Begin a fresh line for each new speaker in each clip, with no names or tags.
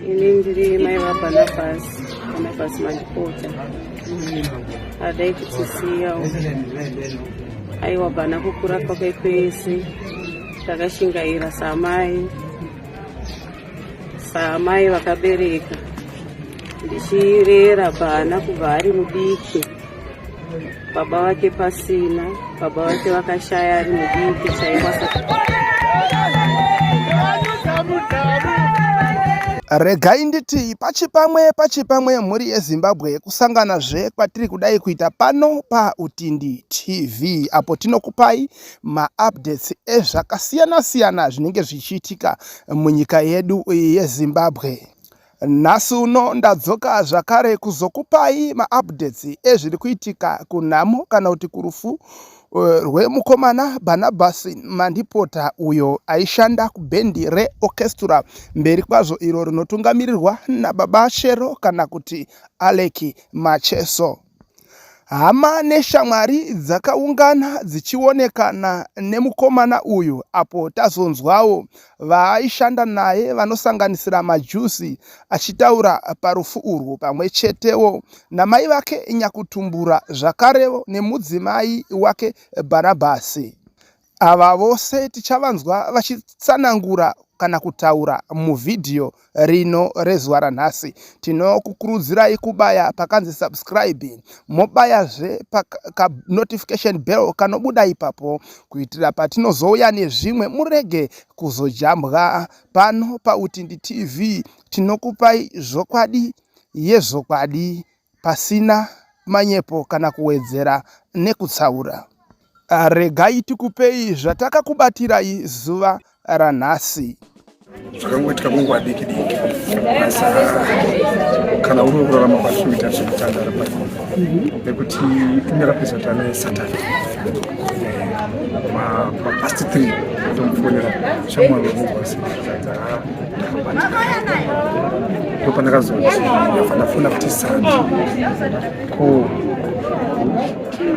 Inindiri mai Barnabas Mandipota. Adai kutsisiya aiwa bana kukura kwake kwese takashingaira samai vakabereka ndichirera bana kubva ari mudiki, baba wake pasina, baba wake vakashaya ari mudiki
Regai nditi pachipamwe mhuri yeZimbabwe kusanganazve kwatiri kudai kuita pano paUtindi TV, apo tinokupai maupdates ezvakasiyana-siyana zvinenge zvichiitika munyika yedu yeZimbabwe. Nhasi uno ndadzoka zvakare kuzokupai maupdates ezviri kuitika kunhamo kana kuti kurufu rwemukomana Barnabas Mandipota uyo aishanda kubhendi reorchestra mberi kwazvo iro rinotungamirirwa nababa Shero kana kuti Alec Macheso. Hama neshamwari dzakaungana dzichionekana nemukomana uyu, apo tazonzwawo vaishanda naye vanosanganisira majusi achitaura parufu urwu, pamwe chetewo namai vake Nyakutumbura zvakarewo nemudzimai wake Barnabas. Ava vose tichavanzwa vachitsanangura kana kutaura muvhidhiyo rino rezuva ranhasi. Tinokukurudzirai kubaya pakanzi subscribe, mobayazve notification bell kanobuda ipapo kuitira patinozouya nezvimwe murege kuzojambwa. Pano paUtindi TV tinokupai zvokwadi yezvokwadi pasina manyepo kana kuwedzera nekutsaura. Regai tikupei zvatakakubatirai zuva ranhasi.
Zvakangoitika munguva diki basa kana uri kurarama kwatinoita zvekutandara pano nekuti tingarapisa tane Saturday mapast 3 tomufonera shamwari wemugwasi ndopandakazoti ndafana kuti sandi ko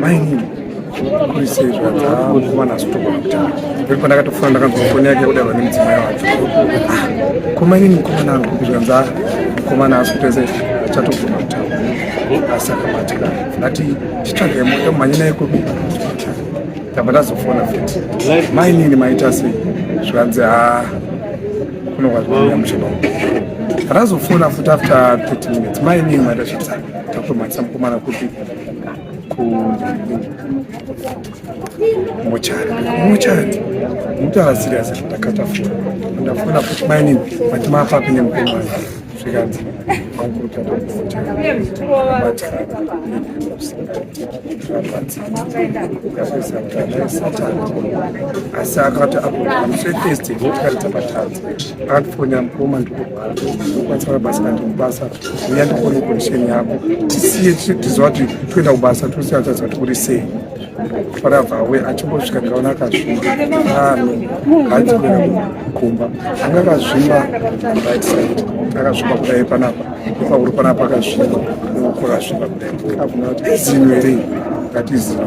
maini kurise zvadzamukomana zvitogona kutaura peri pandakatofana ndakanzwa foni yake kudaiwa nemudzimai wacho komainini mukomana ari kuzvanza mukomana asi kutese achatogona kutaura asi akabatika ndati chitsvagai moto mhanye naye kubi ndabva ndazofona futi mainini maita sei zvanzi kunogwa mushaba ndazofona futi after 30 minutes mainini maita zvitsaka takutomatisa mukomana kubi muchari mutara serious ndakatafura ndafuna kuti maini mati mapapi nemukomana zvikanzi vanguruka asi akati amusvetesti ndikaridza patadzi akatifonera mukoma ndikukwanisa mabasa kandimubasa uya ndikone kondisheni yako tisiye tiziva kuti toenda kubasa tosiyatatsa kuti uri sei paravhawe achimbosvika ndikaona akazvimba ngaatikwera kumba anga akazvimba right side akazvimba kudai panapa ipauri panapa akazvimba uoko akazvimba kudai akabvuna kuti zinu here ngatiziva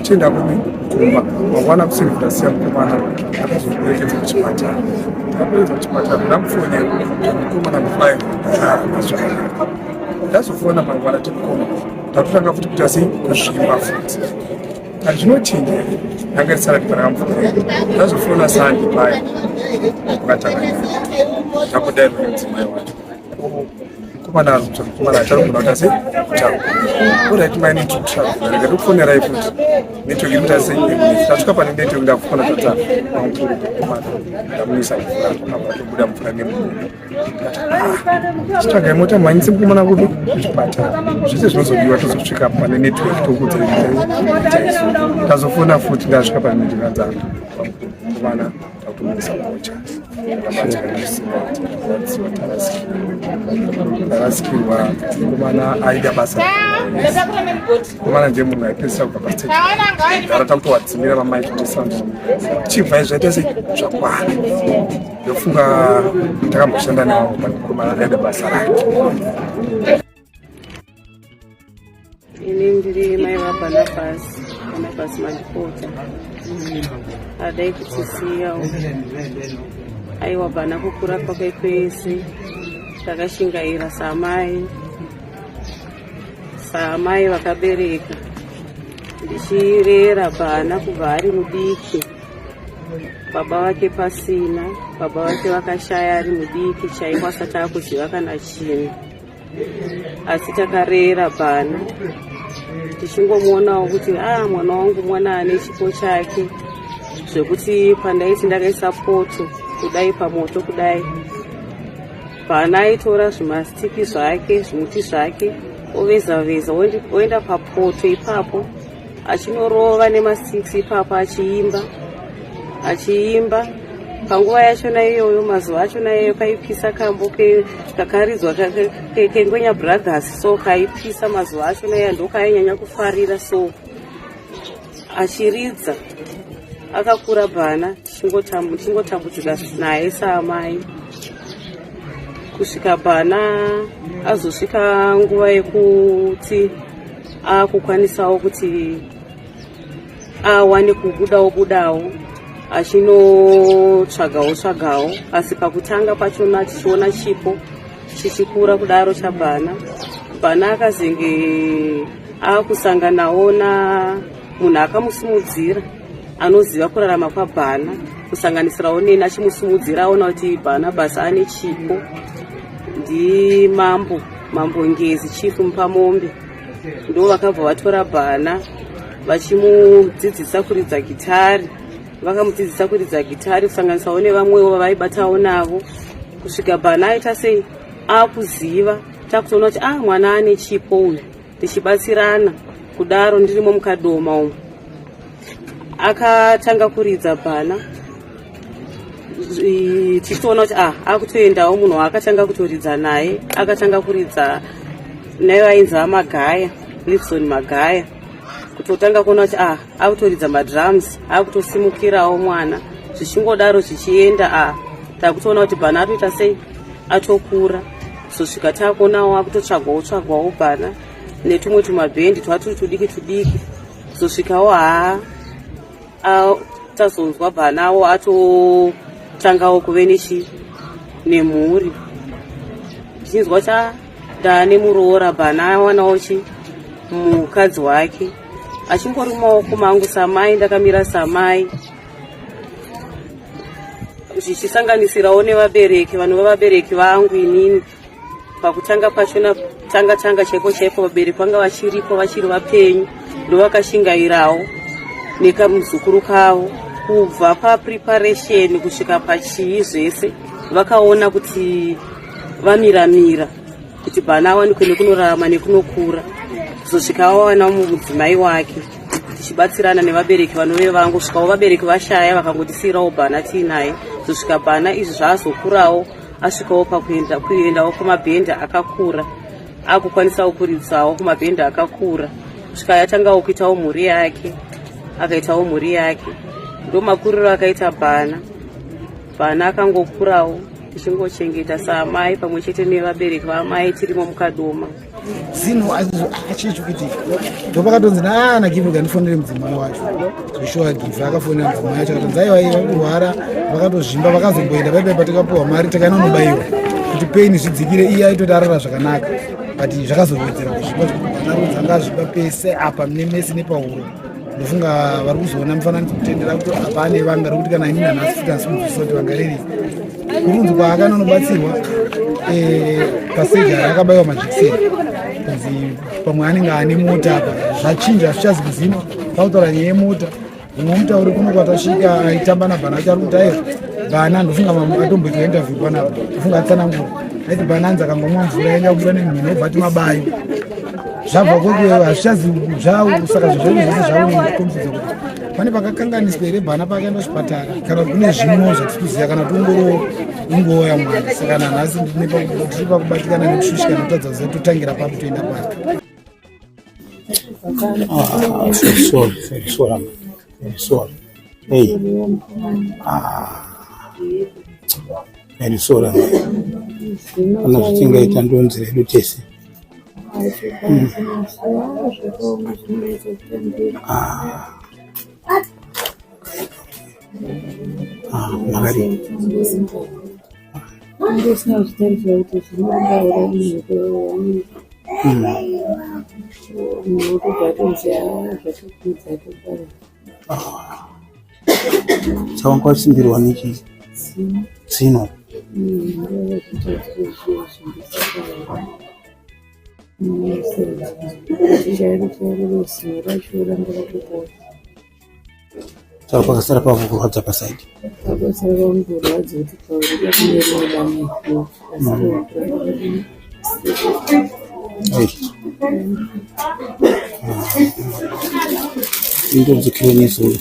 tienda kumi kumba mangwana kusini kudasiya mukomana akazokurekedza kuchipatara akaperedza kuchipatara ndamufonera mukomana mufai azvakanaka ndazofona mangwana timukoma ndatotanga futi kuti asi kuzvimba futi azvinochinja anga risara ndipanakamufona ndazofona sandi pai ukatanga ndakudai mudzimai wacho mukomana arikutsva mukomana acharogona kuti asi kutaura orit maine tikushaka rega tokufonerai futi network iri kuita sei ndasvika pane network ndakufona tata maukuru mukomana ndamuisa mvura abatobuda mvura nemunhu chitsvagai mota mhanyise mukomana kubi kuchipatara zvese zvinozodiwa tozosvika pane network tokudzai ndazofona futi ndasvika pane network anzana mukomana ndakutomisa mocha ndarasikirwa mukomana aida basa mukomana ndiye munhu aipedzisa kubva pastage ndara takutowadzimira vamai kutesana tichibva zvaita sei zvakwana ndofunga takamboshanda navo mukomana aida basa rake.
Inindiri mai Barnabas Mandipota. Adai kutsisiya aiwa bana kukura kwake kwese takashingaira samai vakabereka, ndichirera bana kubva ari mudiki, baba vake pasina, baba vake vakashaya ari mudiki chaiko asati akuziva kana chinhu, asi takarera bana tichingomuonawo kuti mwana wangu mwana ane chipo chake, zvekuti pandaiti ndakaisa poto kudai pamoto kudai, bana aitora zvimasitiki zvake zvimuti zvake oveza-veza oenda papoto ipapo achinorova nemasitiki ipapo achiimba. Panguva yachona iyoyo, mazuva achona iyoyo, kaipisa kambo kakaridzwa kengwenya brothers, so kaipisa mazuva achona iyoyo, ndokainyanya kufarira, so achiridza akakura bana tichingotambudzika naye saamai, kusvika bana azosvika nguva yekuti akukwanisawo kuti awane kubudawo achinotsvagawo, asi pakutanga pachona tichiona chipo chichikura kudaro chabana. Bana akazenge akusanganawo na munhu akamusimudzira anoziva kurarama kwabhana, kusanganisirawo neni achimusimudzira aona kuti bhana basi ane chipo. Mambo Ngezi chifu Mupamombe ndo vakabva vatora bhana vachimudzidzisa kuridza gitari, vakamudzidzisa kuridza gitari kusanganisawo nevamwewo vavaibatawo navo, kusvika bhana aita sei akuziva, takutoona kuti mwana ane chipo uyu, tichibatsirana kudaro ndirimo mukadoma umu. Akatanga kuridza bhana tichitoona kuti akutoendawo munhu waakatanga kutoridza naye, akatanga kuridza naye vainzi Magaya, Livson Magaya, kutotanga kuona kuti akutoridza madrums, akutosimukirawo mwana, zvichingodaro zvichienda, takutoona kuti bhana atoita sei atokura. Zosvika takuonawo akutotsvagwawo bhana netumwe tumabhendi twaturi tudiki, zosvikawo tazonzwa bhanawo atotangawo kuve nemhuri, tichinzwa kuti ndane muroora, bhana awanawo mukadzi wake, achingori mumaoko mangu samai, ndakamira samai, zvichisanganisirawo nevabereki, vanhu vavabereki vangu inini. Pakutanga pachona tanga chaipo vabereki vanga vachiripo vachiri vapenyu, ndo vakashingairawo nekamuzukuru kavo. Kubva papreparation kusvika pachii zvese vakaona kuti vamiramira kuti bhana awanikwe nekunorarama nekunokura. Zosvika wawana mudzimai wake, tichibatsirana nevabereki vanove vangu, svikawo vabereki vashaya vakangotisiirawo bhana tiinaye. Zosvika bhana izvi zvaazokurawo asvikawo pakuendawo kumabhenda akakura, akukwanisawo kuridzawo kumabhenda akakura, svika yatangawo kuitawo mhuri yake, akaitawo mhuri yake. Ndo makuriro akaita bhana akangokurawo, tichingochengeta saamai pamwe chete nevabereki vamai tirimo mukadoma.
Zino achichikitika ndopakatonzi nagive kandifonere mudzimai wacho zvishowa give akafonera mudzimai wacho akatonzi aiwa vakurwara vakatozvimba, vakazomboenda paipai patakapuwa mari takanonobayiwa kuti peni zvidzikire, iye aitoti arara zvakanaka, but zvakazowedzera kuzvipa zvanga zvipa pese apa nemesi nepahuro. Ndofunga vari kuzoona mufananidzo kutendera kuti apane vanga rekuti kana inini hanhasi futi asimudzisa kuti vangarerei kurunzi kwaakanonobatsirwa pasejari akabayiwa majekiseni kunzi pamwe anenge ane mota apa zvachinja hazvichazi kuziva pautaura nyaya yemota. Umwe mutauri kuno kwatasvika aitamba nabhana acho ari kuti aiwa bhana ndofunga atomboitwa interview panapa, ndofunga atsanangura aiti bhana anzi akangomwa mvura yainga kubuda nemhino obva ati mabayo zvabva kuti hazvichazi zvavo. Saka zvizvoni zvese zvaunokombidza kuti pane pakakanganiswa here bhana pakaenda kuchipatara kana kuti kune zvimwe zvatikuziva kana kuti ungoya mwana. Saka nanhasi tiri pakubatikana nekushushika notadza kuziva totangira papo toenda papo.
Kana zvichingaita ndonzi redu tese makari
Ndisina zvitendera kuti zvinongaura munhu kutobvatonzia zvatokudza togara
Chawanga wasimbirwa niki? Tsino. Saka pakasara pavo kurwadza pasaidi.
Pakasara pavo kurwadza kuti paurida kunerera miko.
Indodzikire nezuro.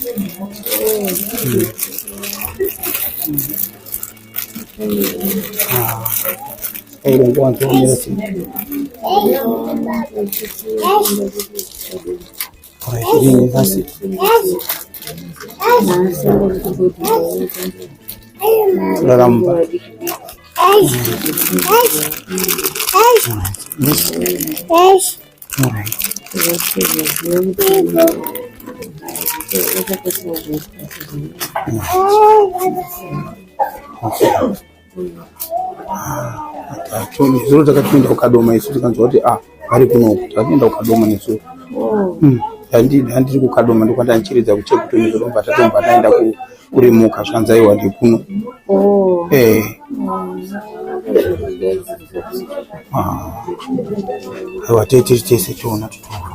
Airongo wantu wamira si. Alright, basi. Laramba. Zuro takapinda ukadoma isu tikanzwa kuti ari kunoku tapinda ukadoma nesu. Handiri kukadoma ndokwanda nchiridza kuchekutonyi zvoromba tatomba taenda kurimuka zvanzaiwa ndikuno. Aiwa tese tiona tutoka.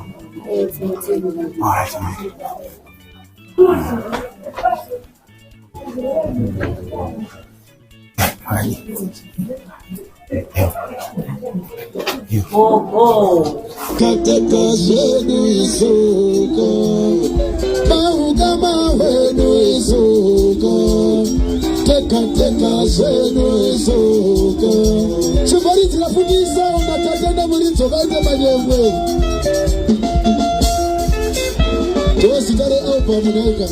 Katika zenu izuka Maugama wenu izuka Teka zenu izuka Chibari tilafundisa unatatenda mulinzo vaite manyemwe Tuwasikare aupa munaika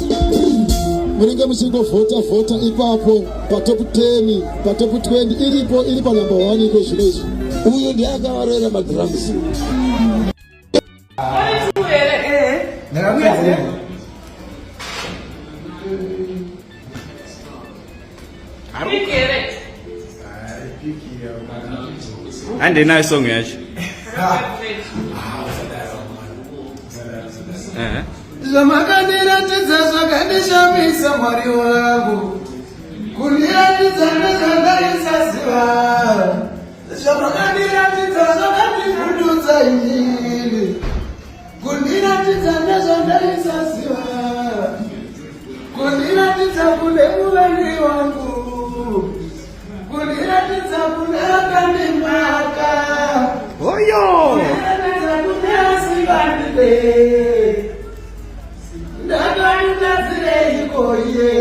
Muringa mshingo vota ipapo Patop 10, patop 20 ilipo number 1 iko shinezu Uyu ndi akawarera madramsi
Ande nayo song yacho.
Zvamakandira zvakandishamisa Mwari wangu kundiratidza nezvandaisasiva zvamakandira zvakandivhundutsa inini kundiratidza nezvandaisasiva kundiratidza kune muvengi wangu kundiratidza kune akandimaka kundiratidza kune asingandide Ndakandazire ikoye